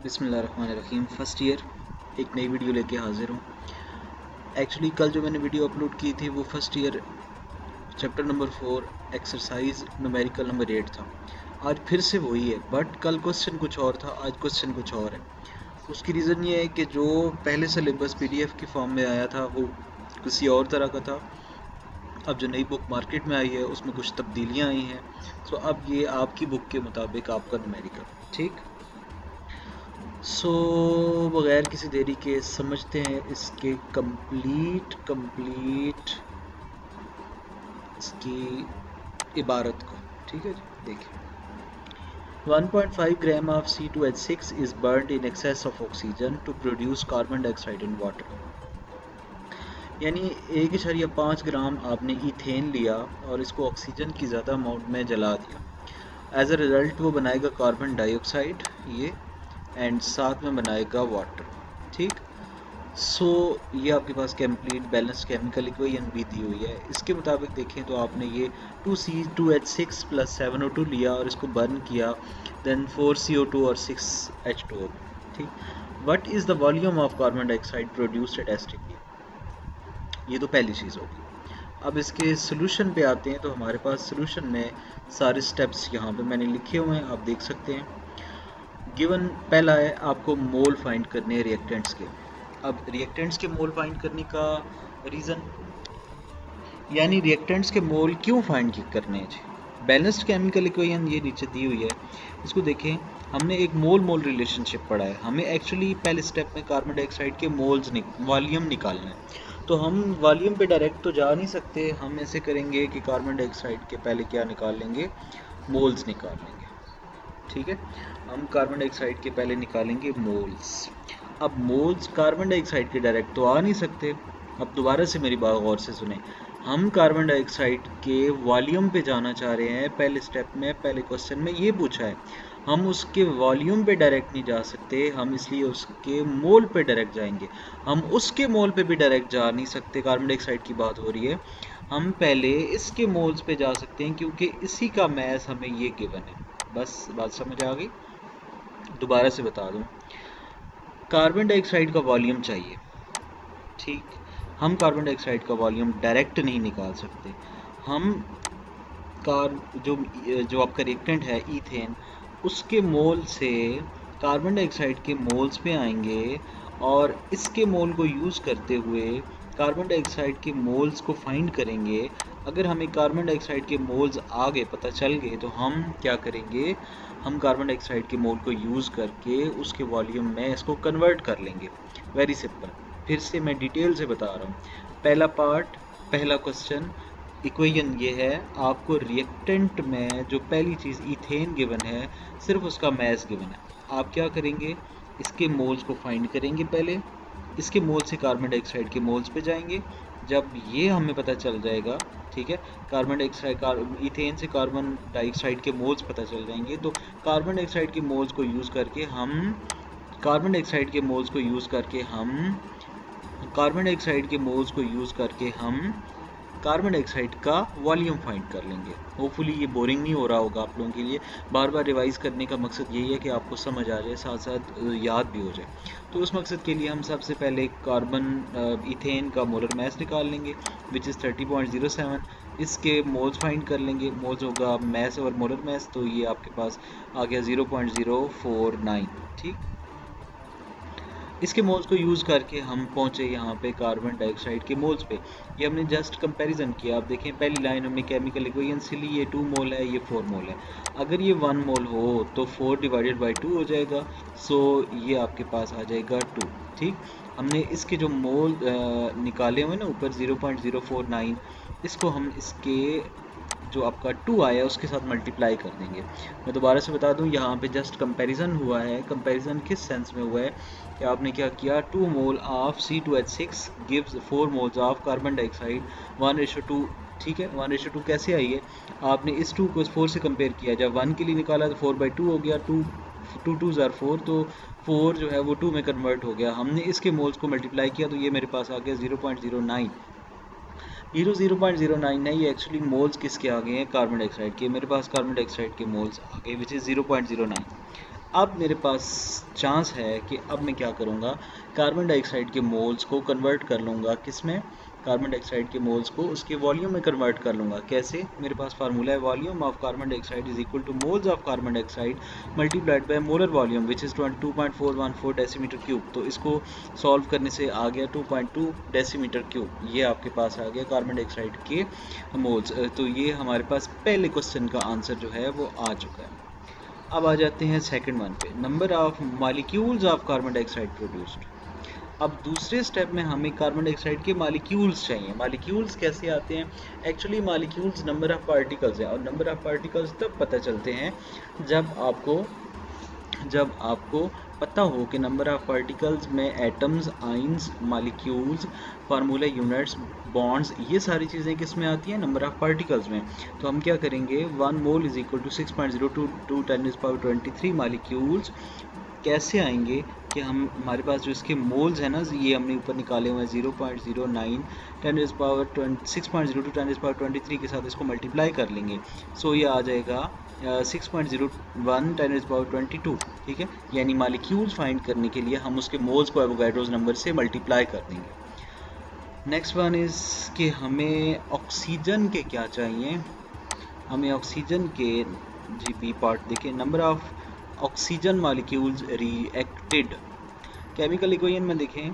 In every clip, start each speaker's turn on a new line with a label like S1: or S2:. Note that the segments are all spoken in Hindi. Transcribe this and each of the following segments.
S1: बिस्मिल्लाहिर्रहमानिर्रहीम। फ़र्स्ट ईयर एक नई वीडियो लेके हाज़िर हूँ। एक्चुअली कल जो मैंने वीडियो अपलोड की थी वो first year chapter number 4 exercise numerical number 8 था। आज फिर से वही है, बट कल क्वेश्चन कुछ और था, आज क्वेश्चन कुछ और है। उसकी रीज़न ये है कि जो पहले सिलेबस PDF की फॉर्म में आया था वो किसी और तरह का था। अब जो नई बुक मार्केट में आई है उसमें कुछ तब्दीलियाँ आई हैं। सो अब ये आपकी बुक के मुताबिक आपका न्यूमेरिकल, ठीक। सो बगैर किसी देरी के समझते हैं इसके कंप्लीट इसकी इबारत को, ठीक है जी। देखिए, 1.5 gram of C2H6 is burned in excess of oxygen to produce carbon dioxide in water। यानी 1.5 ग्राम आपने इथेन लिया और इसको ऑक्सीजन की ज़्यादा अमाउंट में जला दिया। एज अ रिज़ल्ट वो बनाएगा कार्बन डाइऑक्साइड, ये, एंड साथ में बनाएगा वाटर, ठीक। सो ये आपके पास कंप्लीट बैलेंस्ड केमिकल इक्वेशन भी दी हुई है। इसके मुताबिक देखें तो आपने ये 2C2H6 + 7O2 लिया और इसको बर्न किया, देन 4CO2 और 6H2O, ठीक। What is the volume of carbon dioxide produced at STP? ये तो पहली चीज़ होगी। अब इसके सोल्यूशन पे आते हैं तो हमारे पास सोल्यूशन में सारे स्टेप्स यहाँ पे मैंने लिखे हुए हैं, आप देख सकते हैं। गिवन पहला है आपको मोल फाइंड करने हैं रिएक्टेंट्स के। अब रिएक्टेंट्स के मोल फाइंड करने का रीज़न, यानी रिएक्टेंट्स के मोल क्यों फाइंड करने हैं जी। बैलेंस्ड केमिकल इक्वेशन ये नीचे दी हुई है, इसको देखें। हमने एक मोल मोल रिलेशनशिप पढ़ा है। हमें एक्चुअली पहले स्टेप में कार्बन डाइऑक्साइड के मोल्स वॉल्यूम निकालना है। तो हम वॉल्यूम पे डायरेक्ट तो जा नहीं सकते, हम ऐसे करेंगे कि कार्बन डाइऑक्साइड के पहले क्या निकाल लेंगे, मोल्स निकाल लेंगे, ठीक है। हम कार्बन डाइऑक्साइड के पहले निकालेंगे मोल्स। अब मोल्स कार्बन डाइऑक्साइड के डायरेक्ट तो आ नहीं सकते। अब दोबारा से मेरी बात गौर से सुने। हम कार्बन डाइऑक्साइड के वॉल्यूम पे जाना चाह रहे हैं। पहले स्टेप में, पहले क्वेश्चन में ये पूछा है। हम उसके वॉल्यूम पे डायरेक्ट नहीं जा सकते, हम इसलिए उसके मोल पे डायरेक्ट जाएंगे। हम उसके मोल पे भी डायरेक्ट जा नहीं सकते, कार्बन डाइऑक्साइड की बात हो रही है। हम पहले इसके मोल्स पे जा सकते हैं क्योंकि इसी का मैस हमें ये गिवन है। बस बात समझ आ गई। दोबारा से बता दूं, कार्बन डाइऑक्साइड का वॉल्यूम चाहिए, ठीक। हम कार्बन डाइऑक्साइड का वॉल्यूम डायरेक्ट नहीं निकाल सकते। हम जो आपका रिएक्टेंट है ईथेन, उसके मोल से कार्बन डाइऑक्साइड के मोल्स पे आएंगे और इसके मोल को यूज़ करते हुए कार्बन डाइऑक्साइड के मोल्स को फाइंड करेंगे। अगर हमें कार्बन डाइऑक्साइड के मोल्स आगे पता चल गए तो हम क्या करेंगे, हम कार्बन डाइऑक्साइड के मोल को यूज़ करके उसके वॉल्यूम में इसको कन्वर्ट कर लेंगे। Very simple. फिर से मैं डिटेल से बता रहा हूँ। पहला पार्ट, पहला क्वेश्चन, इक्वेशन ये है। आपको रिएक्टेंट में जो पहली चीज़ इथेन गिवन है, सिर्फ उसका मैस गिवन है। आप क्या करेंगे, इसके मोल्स को फाइंड करेंगे पहले, इसके मोल से कार्बन डाइऑक्साइड के मोल्स पे जाएंगे। जब ये हमें पता चल जाएगा, ठीक है, कार्बन डाइऑक्साइड इथेन से कार्बन डाइऑक्साइड के मोल्स पता चल जाएंगे, तो कार्बन डाइऑक्साइड के मोल्स को यूज़ करके हम कार्बन डाइऑक्साइड के मोल्स को यूज़ करके हम कार्बन डाइऑक्साइड के मोल्स को यूज़ करके हम कार्बन डाइऑक्साइड का वॉल्यूम फाइंड कर लेंगे। होपफुली ये बोरिंग नहीं हो रहा होगा आप लोगों के लिए। बार बार रिवाइज करने का मकसद यही है कि आपको समझ आ जाए, साथ साथ याद भी हो जाए। तो उस मकसद के लिए हम सबसे पहले कार्बन इथेन का मोलर मैस निकाल लेंगे, विच इज़ 30.07। इसके मोल्स फाइंड कर लेंगे। मोल्स होगा मैस और मोलर मैस, तो ये आपके पास आ गया 0.049, ठीक। इसके मोल्स को यूज़ करके हम पहुँचे यहाँ पे कार्बन डाइऑक्साइड के मोल्स पे। ये हमने जस्ट कंपैरिजन किया। आप देखें, पहली लाइन हमने केमिकल इक्वेशन से ली, ये 2 मोल है, ये 4 मोल है। अगर ये 1 मोल हो तो 4/2 हो जाएगा। सो ये आपके पास आ जाएगा 2, ठीक। हमने इसके जो मोल निकाले हुए ना ऊपर 0.049, इसको हम इसके जो आपका 2 आया उसके साथ मल्टीप्लाई कर देंगे। मैं दोबारा से बता दूं, यहाँ पे जस्ट कंपैरिजन हुआ है। कंपैरिजन किस सेंस में हुआ है कि आपने क्या किया, 2 mole of C2H6 gives 4 moles of carbon dioxide, 1:2, ठीक है। 1:2 कैसे आई है, आपने इस 2 को 4 से कंपेयर किया। जब 1 के लिए निकाला तो 4/2 हो गया, 2 2 are 4, तो 4 जो है वो 2 में कन्वर्ट हो गया। हमने इसके मोल्स को मल्टीप्लाई किया तो ये मेरे पास आ गया 0.09। 0.09 नहीं, ये एक्चुअली मोल्स किसके आ गए हैं, कार्बन डाइऑक्साइड के। मेरे पास कार्बन डाइऑक्साइड के मोल्स आ गए, विच इज़ 0.09। अब मेरे पास चांस है कि अब मैं क्या करूँगा, कार्बन डाइऑक्साइड के मोल्स को कन्वर्ट कर लूँगा किस में, कार्बन डाइऑक्साइड के मोल्स को उसके वॉल्यूम में कन्वर्ट कर लूँगा। कैसे? मेरे पास फार्मूला है, volume of carbon dioxide is equal two moles of carbon dioxide multiplied by molar volume which is 22.414 decimetre cube. तो इसको सॉल्व करने से आ गया 2.2 डेसीमीटर क्यूब, ये आपके पास आ गया कार्बन डाइऑक्साइड के मोल्स। तो ये हमारे पास पहले क्वेश्चन का आंसर जो है वो आ चुका है। अब आ जाते हैं सेकंड वन पे, number of molecules of carbon dioxide produced. अब दूसरे स्टेप में हमें कार्बन डाइऑक्साइड के मॉलिक्यूल्स चाहिए। मॉलिक्यूल्स कैसे आते हैं? Actually molecules number of particles हैं, और नंबर ऑफ पार्टिकल्स तब पता चलते हैं जब आपको पता हो कि नंबर ऑफ पार्टिकल्स में atoms, ions, molecules, formula units, bonds, ये सारी चीज़ें किस में आती हैं? नंबर ऑफ पार्टिकल्स में। तो हम क्या करेंगे, 1 mole is equal to 6.022 10⁻23 molecules. कैसे आएंगे कि हमारे पास जो इसके मोल्स हैं ना, ये हमने ऊपर निकाले हुए हैं 0.09 6.02 10⁻23 के साथ इसको मल्टीप्लाई कर लेंगे। सो ये आ जाएगा 6.01 10⁻22, ठीक है। यानी मॉलिक्यूल्स फाइंड करने के लिए हम उसके मोल्स को एवोगाड्रोस नंबर से मल्टीप्लाई कर देंगे। नेक्स्ट वन इज़ कि हमें ऑक्सीजन के क्या चाहिए, हमें ऑक्सीजन के जी बी पार्ट देखें, number of oxygen molecules reacted. Chemical equation में देखें,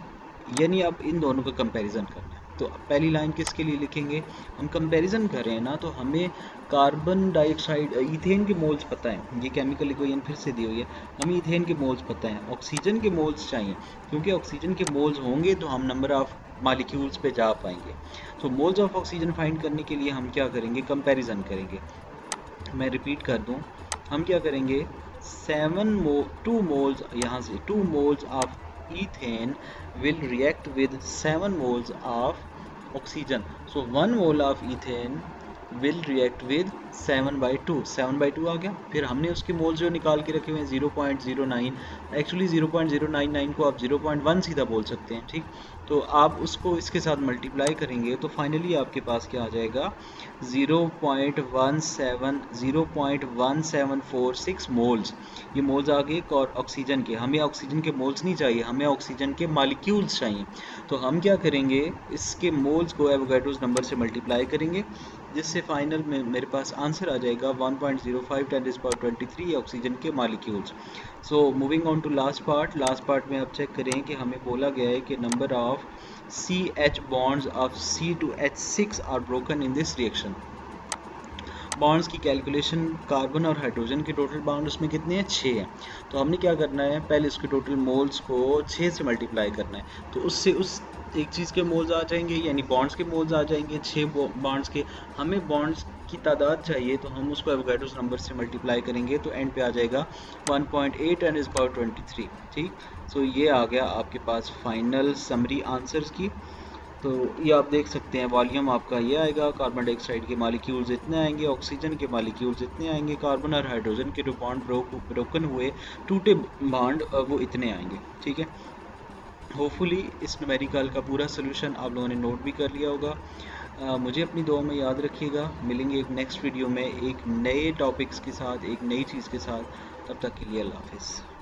S1: यानी अब इन दोनों का कंपैरिजन करना है। तो पहली लाइन किसके लिए लिखेंगे, हम कंपैरिजन कर रहे हैं ना, तो हमें कार्बन डाइऑक्साइड, इथेन के मोल्स पता है, ये केमिकल इक्वेशन फिर से दी हुई है, हमें इथेन के मोल्स पता है, ऑक्सीजन के मोल्स चाहिए, क्योंकि ऑक्सीजन के मोल्स होंगे तो हम नंबर ऑफ मॉलिक्यूल्स पे जा पाएंगे। तो मोल्स ऑफ ऑक्सीजन फाइंड करने के लिए हम क्या करेंगे, कंपैरिजन करेंगे। मैं रिपीट कर दूं, हम क्या करेंगे, 2 मोल्स, यहाँ से 2 moles of ethane will react with 7 moles of oxygen. So 1 mole of ethane will react with 7/2, 7/2 आ गया। फिर हमने उसके मोल्स जो निकाल के रखे हुए हैं 0.09, एक्चुअली 0.099 को आप 0.1 सीधा बोल सकते हैं, ठीक। तो आप उसको इसके साथ मल्टीप्लाई करेंगे तो फाइनली आपके पास क्या आ जाएगा, 0.1746 मोल्स। ये मोल्स आ गए और ऑक्सीजन के, हमें ऑक्सीजन के मोल्स नहीं चाहिए, हमें ऑक्सीजन के मॉलिक्यूल्स चाहिए। तो हम क्या करेंगे, इसके मोल्स को एवोगाड्रोस नंबर से मल्टीप्लाई करेंगे, जिससे फाइनल में मेरे पास आंसर आ जाएगा 1.05 10⁻23 ऑक्सीजन के molecules. So moving on to last part में आप चेक करें कि हमें बोला गया है कि number of CH bonds of C2H6 are broken in this reaction। Bonds की कैलकुलेशन, कार्बन और हाइड्रोजन के टोटल बॉन्ड उसमें कितने हैं, 6 हैं। तो हमने क्या करना है, पहले उसके टोटल मोल्स को 6 से मल्टीप्लाई करना है, तो उससे उस एक चीज़ के मोल्स आ जाएंगे, यानी बॉन्ड्स के मोल्स आ जाएंगे 6 बॉन्ड्स के। हमें बॉन्ड्स की तादाद चाहिए तो हम उसको एवोगाड्रोस नंबर से मल्टीप्लाई करेंगे, तो एंड पे आ जाएगा 1.8 10⁻23, ठीक। सो ये आ गया आपके पास फाइनल समरी आंसर्स की। तो ये आप देख सकते हैं, वॉल्यूम आपका ये आएगा, कार्बन डाइऑक्साइड के मॉलिक्यूल्स इतने आएंगे, ऑक्सीजन के मॉलिक्यूल्स इतने आएंगे, कार्बन और हाइड्रोजन के जो बॉन्ड ब्रोकन हुए, टूटे बॉन्ड, वो इतने आएंगे, ठीक है। होपफुली इस न्यूमेरिकल का पूरा सोल्यूशन आप लोगों ने नोट भी कर लिया होगा। मुझे अपनी दुआ में याद रखिएगा। मिलेंगे एक नेक्स्ट वीडियो में एक नए टॉपिक्स के साथ, एक नई चीज़ के साथ। तब तक के लिए अल्लाह हाफिज़।